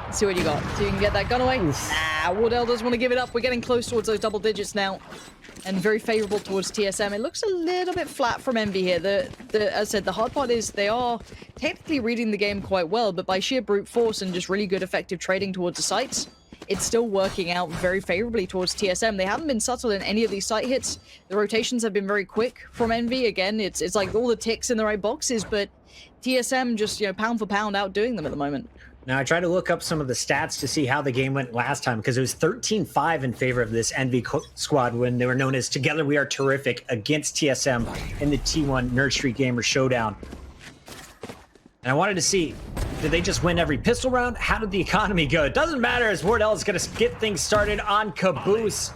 Let's see what you got. So you can get that gun away. Oof. Nah, Wardell doesn't want to give it up. We're getting close towards those double digits now. And very favorable towards TSM. It looks a little bit flat from Envy here. As I said, the hard part is they are technically reading the game quite well, but by sheer brute force and just really good effective trading towards the sites, it's still working out very favorably towards TSM. They haven't been subtle in any of these site hits. The rotations have been very quick from Envy. Again, it's like all the ticks in the right boxes, but TSM just, pound for pound outdoing them at the moment. Now, I tried to look up some of the stats to see how the game went last time, because it was 13-5 in favor of this Envy squad when they were known as Together We Are Terrific against TSM in the T1 Nerd Street Gamer Showdown. And I wanted to see, did they just win every pistol round? How did the economy go? It doesn't matter, as Wardell is going to get things started on Caboose.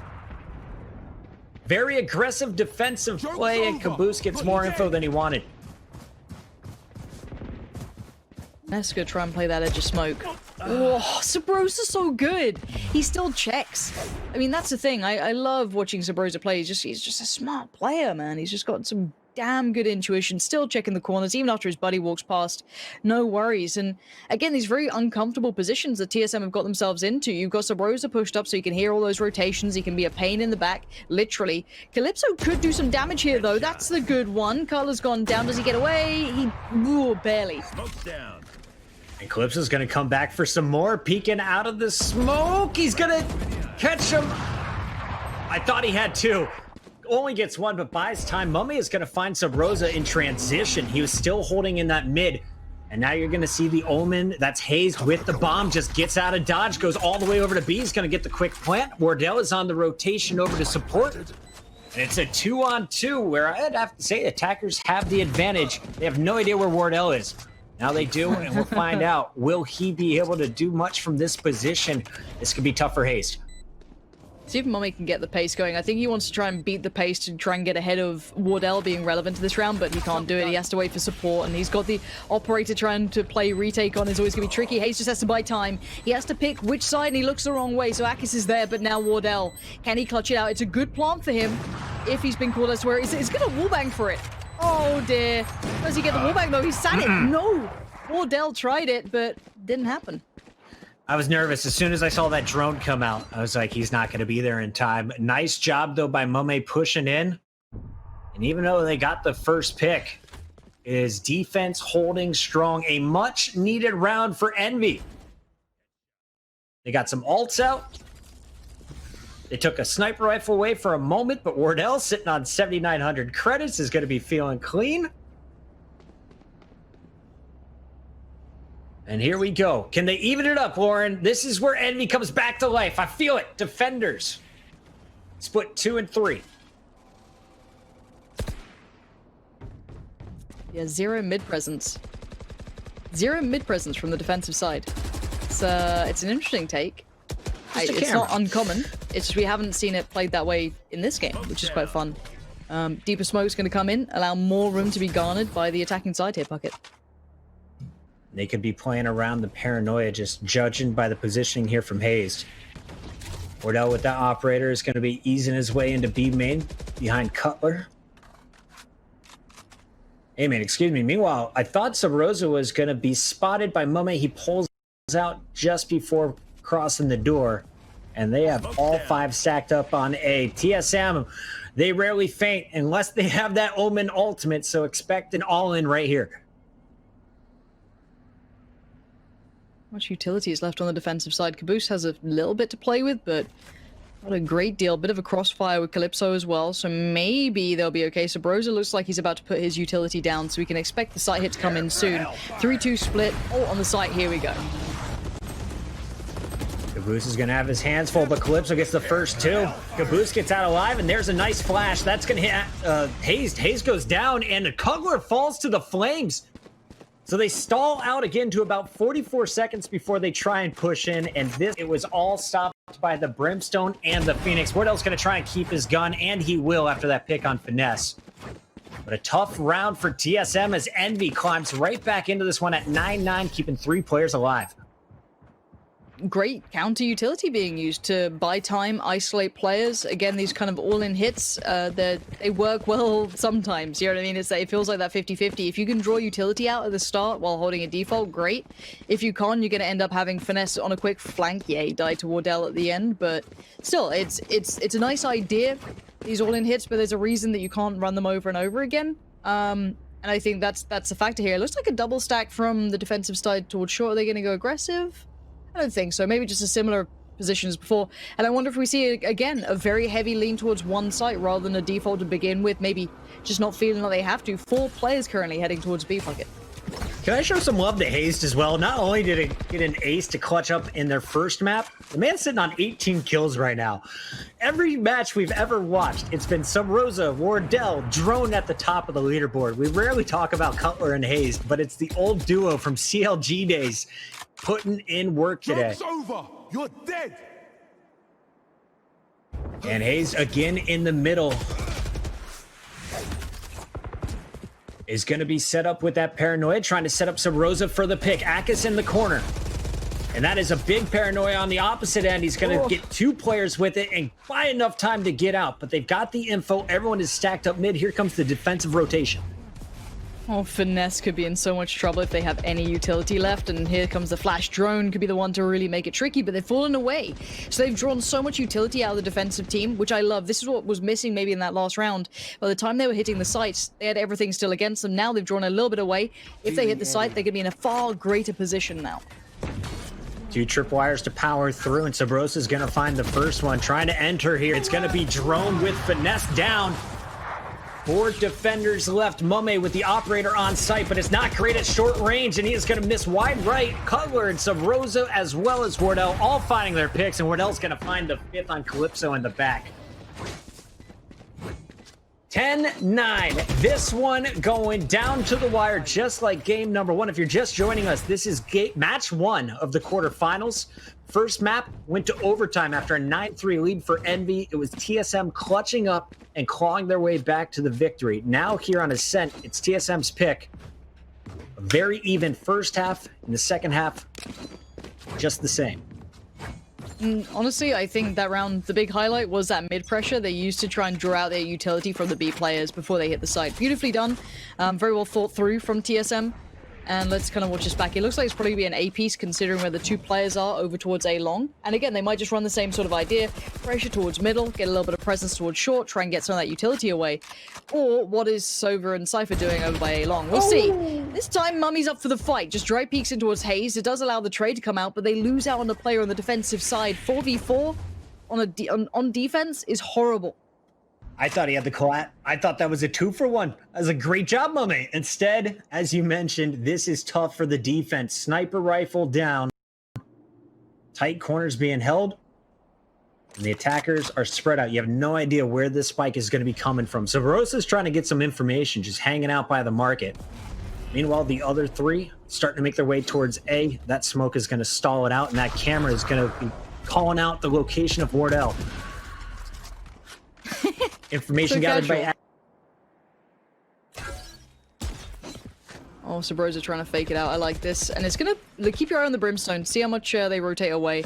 Very aggressive defensive play, and Caboose gets more info than he wanted. Let's go try and play that edge of smoke. Oh, Sub Rosa's so good. He still checks. I mean, that's the thing. I love watching Sub Rosa play. He's just a smart player, man. He's just got some damn good intuition, still checking the corners, even after his buddy walks past. No worries. And again, these very uncomfortable positions that TSM have got themselves into. You've got Sabrosa pushed up so you can hear all those rotations. He can be a pain in the back, literally. Calypso could do some damage here, though. That's the good one. Carla's gone down. Does he get away? Ooh, barely. Smoke's down. And Calypso's going to come back for some more. Peeking out of the smoke. He's going to catch him. I thought he had two. Only gets one, but buys time. Mummy is going to find Sabrosa in transition. He was still holding in that mid. And now you're going to see the Omen. That's Hazed with the bomb. Just gets out of dodge. Goes all the way over to B. He's going to get the quick plant. Wardell is on the rotation over to support. And it's a 2-on-2 where I'd have to say attackers have the advantage. They have no idea where Wardell is. Now they do, and we'll find out. Will he be able to do much from this position? This could be tough for Hazed. See if Mummy can get the pace going. I think he wants to try and beat the pace to try and get ahead of Wardell being relevant to this round, but he can't do it. He has to wait for support, and he's got the operator trying to play retake on. It's always going to be tricky. Hayes just has to buy time. He has to pick which side, and he looks the wrong way, so Akis is there, but now Wardell. Can he clutch it out? It's a good plant for him if he's been called elsewhere. He's going to wallbang for it. Oh, dear. Does he get the wallbang, though? He sat it. No. Wardell tried it, but didn't happen. I was nervous as soon as I saw that drone come out. I was like, he's not going to be there in time. Nice job, though, by Mummy pushing in. And even though they got the first pick, is defense holding strong. A much-needed round for Envy. They got some ults out. They took a sniper rifle away for a moment, but Wardell, sitting on 7,900 credits, is going to be feeling clean. And here we go. Can they even it up, Lauren? This is where Envy comes back to life. I feel it. Defenders. Split 2 and 3. Yeah, zero mid presence. Zero mid presence from the defensive side. It's an interesting take. It's not uncommon. It's just we haven't seen it played that way in this game, which is quite fun. Deeper smoke's going to come in, allow more room to be garnered by the attacking side here, Puckett. They could be playing around the paranoia, just judging by the positioning here from Hazed. Wardell with that operator is going to be easing his way into B main behind Cutler. Hey man, excuse me. Meanwhile, I thought Sabrosa was going to be spotted by Mummy. He pulls out just before crossing the door, and they have all 5 stacked up on A. TSM, they rarely faint unless they have that Omen ultimate, so expect an all-in right here. Much utility is left on the defensive side. Caboose has a little bit to play with, but not a great deal. Bit of a crossfire with Calypso as well, so maybe they'll be okay. Sabrosa looks like he's about to put his utility down, so we can expect the site hit to come in soon. 3-2 split. Oh, on the site. Here we go. Caboose is going to have his hands full, but Calypso gets the first 2. Caboose gets out alive, and there's a nice flash. That's going to hit Hazed. Hazed goes down, and Kugler falls to the flames. So they stall out again to about 44 seconds before they try and push in, and it was all stopped by the Brimstone and the Phoenix. Wardell's going to try and keep his gun, and he will after that pick on Finesse. But a tough round for TSM as Envy climbs right back into this one at 9-9, keeping 3 players alive. Great counter utility being used to buy time, isolate players. Again, these kind of all-in hits, they work well sometimes, you know what I mean? It feels like that 50-50. If you can draw utility out at the start while holding a default, great. If you can't, you're going to end up having Finesse on a quick flank. Yeah, he died to Wardell at the end, but still, it's a nice idea, these all-in hits, but there's a reason that you can't run them over and over again. And I think that's a factor here. It looks like a double stack from the defensive side towards short. Are they going to go aggressive? I don't think so. Maybe just a similar position as before. And I wonder if we see, again, a very heavy lean towards one site rather than a default to begin with. Maybe just not feeling like they have to. 4 players currently heading towards B Puckett. Can I show some love to Hazed as well? Not only did it get an ace to clutch up in their first map, the man's sitting on 18 kills right now. Every match we've ever watched, it's been Sabrosa, Wardell, Drone at the top of the leaderboard. We rarely talk about Cutler and Hazed, but it's the old duo from CLG days putting in work today. Joke's over. You're dead. And Hazed again in the middle is going to be set up with that paranoia, trying to set up Sabrosa for the pick. Akis in the corner. And that is a big paranoia on the opposite end. He's going to get 2 players with it and buy enough time to get out. But they've got the info. Everyone is stacked up mid. Here comes the defensive rotation. Oh, Finesse could be in so much trouble if they have any utility left, and here comes the flash drone, could be the one to really make it tricky, but they've fallen away. So they've drawn so much utility out of the defensive team, which I love. This is what was missing maybe in that last round. By the time they were hitting the sites, they had everything still against them. Now they've drawn a little bit away. If they hit the site, they're going to be in a far greater position now. 2 tripwires to power through, and Sabrosa is going to find the first one. Trying to enter here. It's going to be Drone with Finesse down. 4 defenders left. Mame with the operator on site, but it's not great at short range, and he is going to miss wide right. Cutler and Sabrosa, as well as Wardell, all finding their picks, and Wardell's going to find the 5th on Calypso in the back. 10-9. This one going down to the wire, just like game number 1. If you're just joining us, this is match 1 of the quarterfinals. First map went to overtime after a 9-3 lead for Envy. It was TSM clutching up and clawing their way back to the victory. Now here on Ascent, it's TSM's pick. A very even first half, and the second half, just the same. Honestly, I think that round, the big highlight was that mid pressure they used to try and draw out their utility from the B players before they hit the site. Beautifully done. Very well thought through from TSM. And let's kind of watch this back. It looks like it's probably be an A piece considering where the 2 players are over towards A long. And again, they might just run the same sort of idea. Pressure towards middle, get a little bit of presence towards short, try and get some of that utility away. Or what is Sova and Cypher doing over by A long? We'll see. This time, Mummy's up for the fight. Just dry peeks in towards Haze. It does allow the trade to come out, but they lose out on the player on the defensive side. 4v4 on defense is horrible. I thought he had the collat. I thought that was a 2-for-1. That was a great job, Mummy. Instead, as you mentioned, this is tough for the defense. Sniper rifle down. Tight corners being held. And the attackers are spread out. You have no idea where this spike is going to be coming from. So Verosa's trying to get some information, just hanging out by the market. Meanwhile, the other 3 starting to make their way towards A. That smoke is going to stall it out, and that camera is going to be calling out the location of Wardell. Information So gathered casual. by... Oh, Sabrosa trying to fake it out. I like this. And it's going to keep your eye on the Brimstone. See how much they rotate away.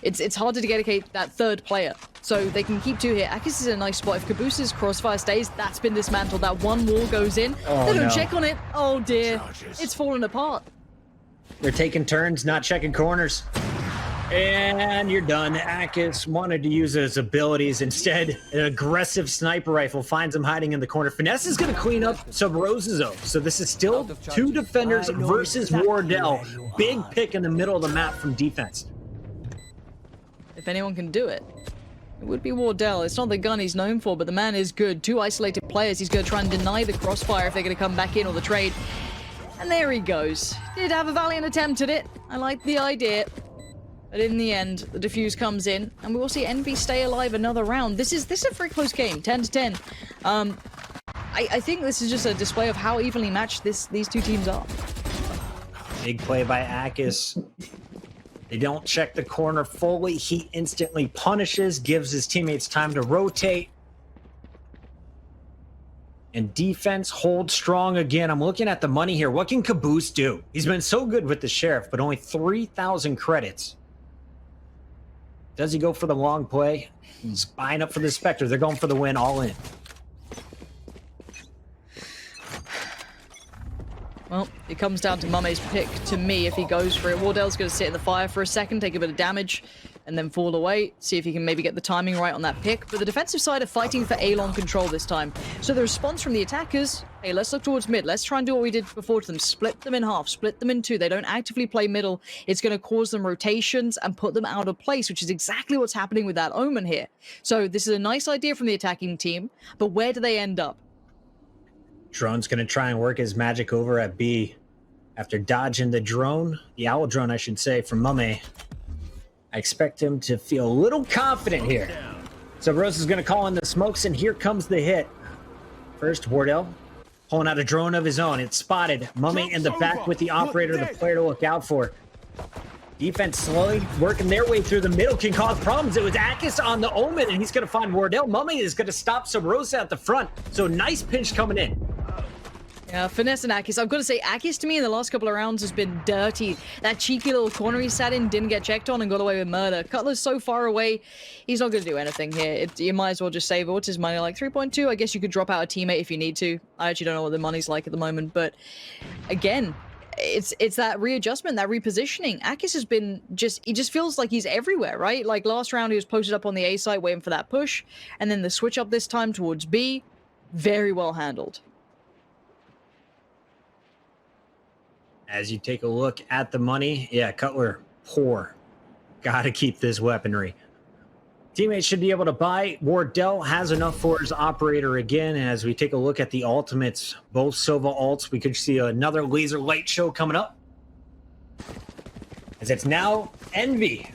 It's hard to dedicate that 3rd player. So they can keep 2 here. Akis is in a nice spot. If Cabooses crossfire stays, that's been dismantled. That 1 wall goes in. Oh, they don't no. check on it. Oh, dear. It's fallen apart. They're taking turns, not checking corners. And you're done. Akis wanted to use his abilities. Instead, an aggressive sniper rifle finds him hiding in the corner. Finesse is going to clean up Sabrosa's zone. So this is still 2 defenders versus Wardell. Big pick in the middle of the map from defense. If anyone can do it, it would be Wardell. It's not the gun he's known for, but the man is good. 2 isolated players. He's going to try and deny the crossfire if they're going to come back in or the trade. And there he goes. Did have a valiant attempt at it. I like the idea. But in the end, the defuse comes in, and we will see Envy stay alive another round. This is a very close game, 10-10. I think this is just a display of how evenly matched these 2 teams are. Big play by Akis. They don't check the corner fully. He instantly punishes, gives his teammates time to rotate. And defense holds strong again. I'm looking at the money here. What can Caboose do? He's been so good with the Sheriff, but only 3,000 credits. Does he go for the long play? He's buying up for the Spectre. They're going for the win all in. Well, it comes down to Mummy's pick to me if he goes for it. Wardell's going to sit in the fire for a second, take a bit of damage, and then fall away. See if he can maybe get the timing right on that pick. But the defensive side are fighting for A-long control this time. So the response from the attackers, hey, let's look towards mid. Let's try and do what we did before to them. Split them in half, split them in 2. They don't actively play middle. It's going to cause them rotations and put them out of place, which is exactly what's happening with that Omen here. So this is a nice idea from the attacking team, but where do they end up? Drone's going to try and work his magic over at B. After dodging the drone, the owl drone, I should say, from Mame, I expect him to feel a little confident here. So Rose is going to call in the smokes, and here comes the hit. First, Wardell pulling out a drone of his own. It's spotted. Mame in the back with the operator, the player to look out for. Defense slowly working their way through the middle can cause problems. It was Akis on the Omen, and he's going to find Wardell. Mame is going to stop Sabrosa at the front. So nice pinch coming in. Finesse and Akis. I've got to say, Akis to me in the last couple of rounds has been dirty. That cheeky little corner he sat in, didn't get checked on, and got away with murder. Cutler's so far away, he's not going to do anything here. You might as well just save it. What's his money like? 3.2? I guess you could drop out a teammate if you need to. I actually don't know what the money's like at the moment, but again, it's that readjustment, that repositioning. Akis has been he just feels like he's everywhere, right? Like last round, he was posted up on the A site waiting for that push, and then the switch up this time towards B, very well handled. As you take a look at the money, yeah, Cutler, poor. Gotta keep this weaponry. Teammates should be able to buy. Wardell has enough for his operator again. And as we take a look at the ultimates, both Sova ults, we could see another laser light show coming up. As it's now Envy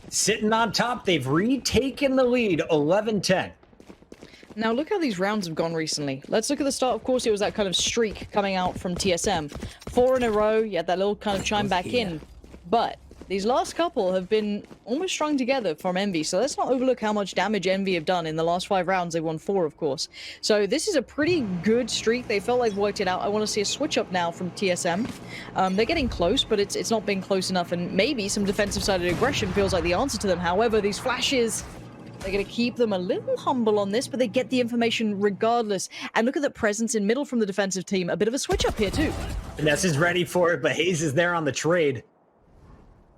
sitting on top. They've retaken the lead, 11-10. Now look how these rounds have gone recently. Let's look at the start. Of course, it was that kind of streak coming out from TSM. 4 in a row, you had that little kind of chime back in. But these last couple have been almost strung together from Envy. So let's not overlook how much damage Envy have done. In the last 5 rounds, they won 4, of course. So this is a pretty good streak. They felt like worked it out. I want to see a switch up now from TSM. They're getting close, but it's not been close enough. And maybe some defensive-sided aggression feels like the answer to them. However, these flashes, they're going to keep them a little humble on this, but they get the information regardless. And look at the presence in middle from the defensive team. A bit of a switch up here, too. Finesse is ready for it, but Hayes is there on the trade.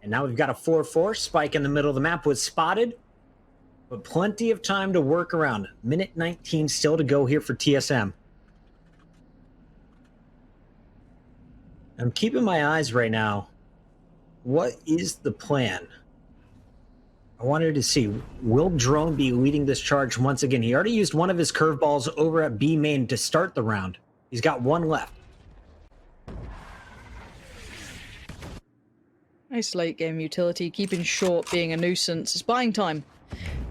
And now we've got a 4-4. Spike in the middle of the map was spotted, but plenty of time to work around. Minute 19 still to go here for TSM. I'm keeping my eyes right now. What is the plan? I wanted to see, will Drone be leading this charge once again? He already used one of his curveballs over at B main to start the round. He's got one left. Nice late game utility, keeping short, being a nuisance. It's buying time,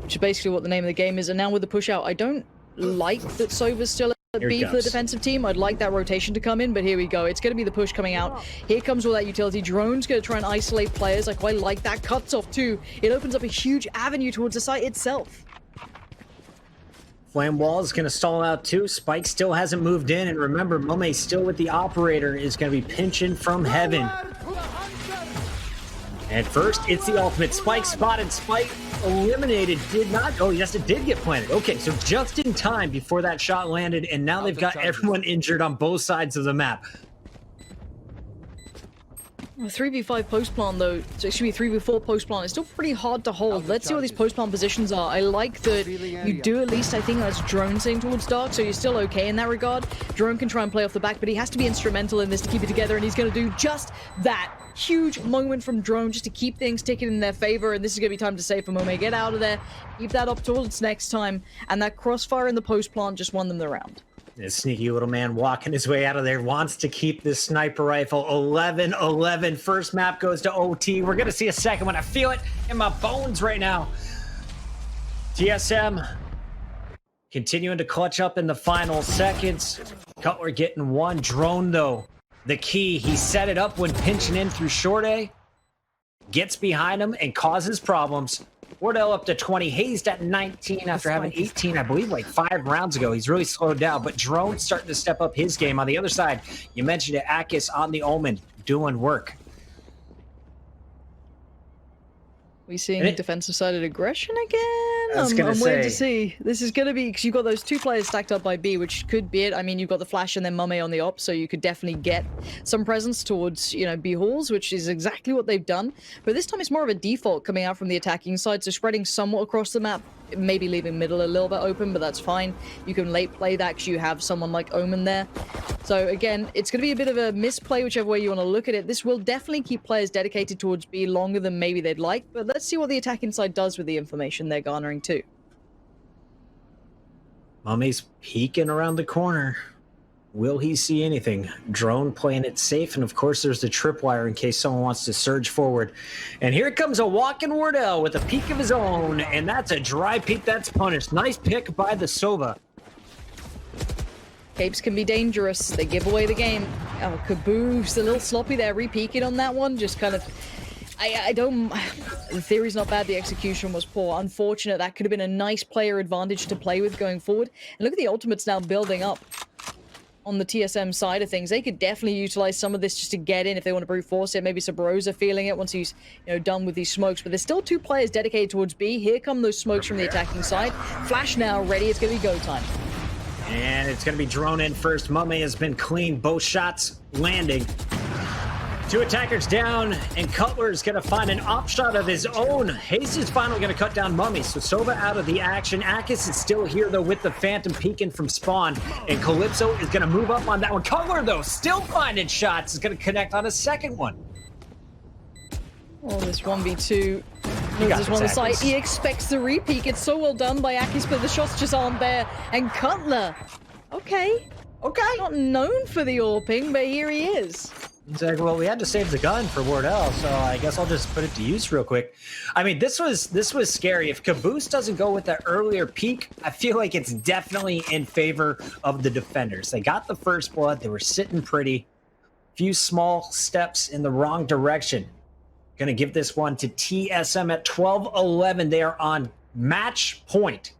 which is basically what the name of the game is. And now with the push out, I don't like that Sova's still at B for the defensive team. I'd like that rotation to come in, but here we go. It's going to be the push coming out. Here comes all that utility. Drone's going to try and isolate players. Like, I like that. Cuts off too. It opens up a huge avenue towards the site itself. Flame Wall is going to stall out too. Spike still hasn't moved in. And remember, Mome still with the operator is going to be pinching from heaven. And first, it's the ultimate. Spike spotted. Spike eliminated. Did not. Oh, yes, it did get planted. Okay, so just in time before that shot landed, and now they've got everyone injured on both sides of the map. 3v5 post-plant though, so excuse me, 3v4 post-plant is still pretty hard to hold. Let's see what these post-plant positions are. I like that you do at least, I think that's Drone saying towards Dark, so you're still okay in that regard. Drone can try and play off the back, but he has to be instrumental in this to keep it together, and he's going to do just that. Huge moment from Drone just to keep things ticking in their favor, and this is going to be time to save for Mome. Get out of there, keep that up towards next time, and that crossfire in the post-plant just won them the round. This sneaky little man walking his way out of there wants to keep this sniper rifle. 11-11. First map goes to OT. We're going to see a second one. I feel it in my bones right now. TSM continuing to clutch up in the final seconds. Cutler getting one. Drone, though, the key. He set it up when pinching in through short A. Gets behind him and causes problems. Wardell up to 20, Hazed at 19 after having 18, I believe, like 5 rounds ago. He's really slowed down, but Drone's starting to step up his game. On the other side, you mentioned it, Akis on the Omen, doing work. We seeing defensive-sided aggression again? I'm waiting to see. This is going to be, because you've got those 2 players stacked up by B, which could be it. I mean, you've got the Flash and then Mame on the op, so you could definitely get some presence towards, you know, B halls, which is exactly what they've done. But this time it's more of a default coming out from the attacking side, so spreading somewhat across the map, maybe leaving middle a little bit open, but that's fine. You can late play that because you have someone like Omen there. So again, it's going to be a bit of a misplay, whichever way you want to look at it. This will definitely keep players dedicated towards B longer than maybe they'd like, but let's see what the attacking side does with the information they're garnering too. Mummy's peeking around the corner. Will he see anything? Drone playing it safe, and of course there's the tripwire in case someone wants to surge forward. And here comes a walking Wardell with a peek of his own, and that's a dry peek that's punished. Nice pick by the Sova. Capes can be dangerous. They give away the game. Oh, Caboose, a little sloppy there, re-peeking on that one. Just kind of, I don't, the theory's not bad, the execution was poor. Unfortunate, that could have been a nice player advantage to play with going forward. And look at the ultimates now building up. on the TSM side of things. They could definitely utilize some of this just to get in if they want to brute force it. Maybe Sabrosa feeling it once he's, you know, done with these smokes. But there's still 2 players dedicated towards B. Here come those smokes from the attacking side. Flash now ready. It's going to be go time. And it's going to be drone in first. Mummy has been clean. Both shots landing. 2 attackers down, and Cutler is going to find an op shot of his own. Hayes is finally going to cut down Mummy, so Sova out of the action. Akis is still here, though, with the Phantom peeking from spawn, and Calypso is going to move up on that one. Cutler, though, still finding shots, is going to connect on a second one. Oh, this 1v2. This one on the side. He expects the re-peek. It's so well done by Akis, but the shots just aren't there. And Cutler, okay, not known for the AWPing, but here he is. He's like, well, we had to save the gun for Wardell, so I guess I'll just put it to use real quick. I mean, this was scary. If Caboose doesn't go with that earlier peek, I feel like it's definitely in favor of the defenders. They got the first blood. They were sitting pretty. Few small steps in the wrong direction. Gonna give this one to TSM at 12-11. They are on match point.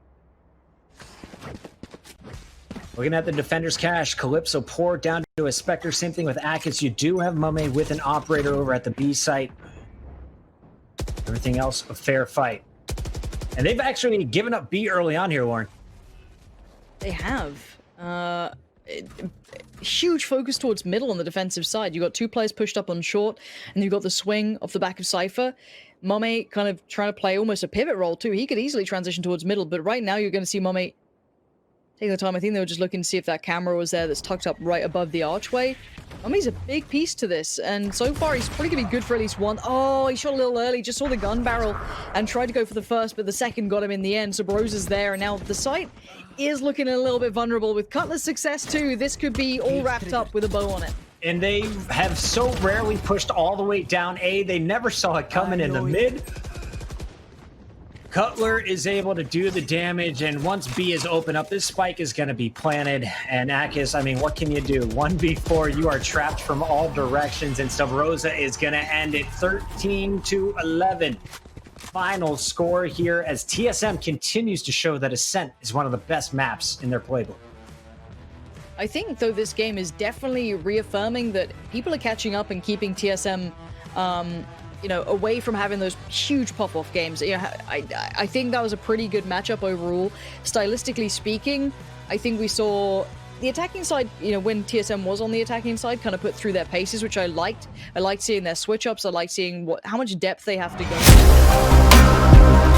Looking at the defender's cache, Calypso poured down to a Spectre. Same thing with Akis. You do have Mummy with an operator over at the B site. Everything else, a fair fight. And they've actually given up B early on here, Lauren. They have. Huge focus towards middle on the defensive side. You got 2 players pushed up on short, and you've got the swing off the back of Cypher. Mummy kind of trying to play almost a pivot role too. He could easily transition towards middle, but right now you're going to see Mummy take the time. I think they were just looking to see if that camera was there that's tucked up right above the archway. Mummy's a big piece to this, and so far he's probably going to be good for at least one. Oh, he shot a little early, just saw the gun barrel and tried to go for the first, but the second got him in the end. So Brosa's there, and now the site is looking a little bit vulnerable. With Cutler's success too, this could be all wrapped up with a bow on it. And they have so rarely pushed all the way down A. They never saw it coming in the mid. Cutler is able to do the damage, and once B is open up, this spike is going to be planted. And Akis, I mean, what can you do? 1v4, you are trapped from all directions, and Sabrosa is going to end it 13-11. Final score here as TSM continues to show that Ascent is one of the best maps in their playbook. I think, though, this game is definitely reaffirming that people are catching up and keeping TSM you know, away from having those huge pop-off games. You know, I think that was a pretty good matchup overall. Stylistically speaking, I think we saw the attacking side, you know, when TSM was on the attacking side, kind of put through their paces, which I liked. I liked seeing their switch-ups. I liked seeing how much depth they have to go.